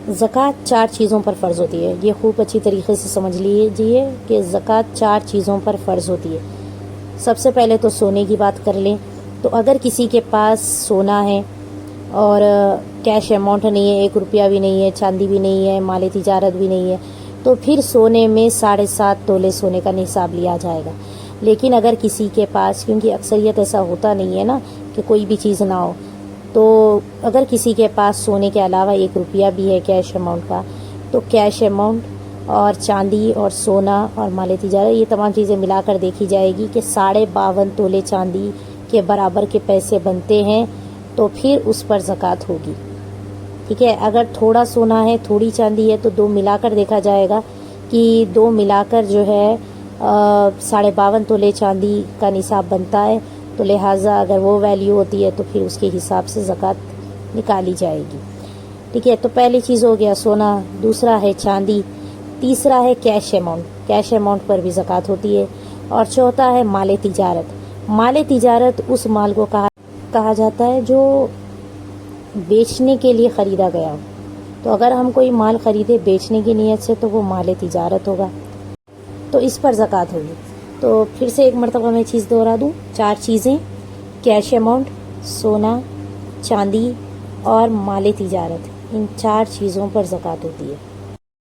زکوٰۃ 4 چیزوں پر فرض ہوتی ہے. یہ خوب اچھی طریقے سے سمجھ لیجیے کہ زکوٰۃ 4 چیزوں پر فرض ہوتی ہے. سب سے پہلے تو سونے کی بات کر لیں. تو اگر کسی کے پاس سونا ہے اور کیش اماؤنٹ نہیں ہے، 1 روپیہ بھی نہیں ہے، چاندی بھی نہیں ہے، مال تجارت بھی نہیں ہے، تو پھر سونے میں 7.5 تولے سونے کا نصاب لیا جائے گا. لیکن اگر کسی کے پاس، کیونکہ اکثریت ایسا ہوتا نہیں ہے نا کہ کوئی بھی چیز نہ ہو، تو اگر کسی کے پاس سونے کے علاوہ 1 روپیہ بھی ہے کیش اماؤنٹ کا، تو کیش اماؤنٹ اور چاندی اور سونا اور مال تجارت، یہ تمام چیزیں ملا کر دیکھی جائے گی کہ 52.5 تولے چاندی کے برابر کے پیسے بنتے ہیں، تو پھر اس پر زکوٰۃ ہوگی. ٹھیک ہے. اگر تھوڑا سونا ہے، تھوڑی چاندی ہے، تو 2 ملا کر دیکھا جائے گا کہ 2 ملا کر جو ہے 52.5 تولے چاندی کا نصاب بنتا ہے. تو لہٰذا اگر وہ ویلیو ہوتی ہے تو پھر اس کے حساب سے زکوٰۃ نکالی جائے گی. ٹھیک ہے. تو پہلی چیز ہو گیا سونا، دوسرا ہے چاندی، تیسرا ہے کیش اماؤنٹ. کیش اماؤنٹ پر بھی زکوٰۃ ہوتی ہے. اور چوتھا ہے مال تجارت. مال تجارت اس مال کو کہا جاتا ہے جو بیچنے کے لیے خریدا گیا ہو. تو اگر ہم کوئی مال خریدے بیچنے کی نیت سے تو وہ مال تجارت ہوگا، تو اس پر زکوٰۃ ہوگی. تو پھر سے ایک مرتبہ میں چیز دوہرا دوں، 4 چیزیں: کیش اماؤنٹ، سونا، چاندی اور مال تجارت. ان 4 چیزوں پر زکوٰۃ ہوتی ہے.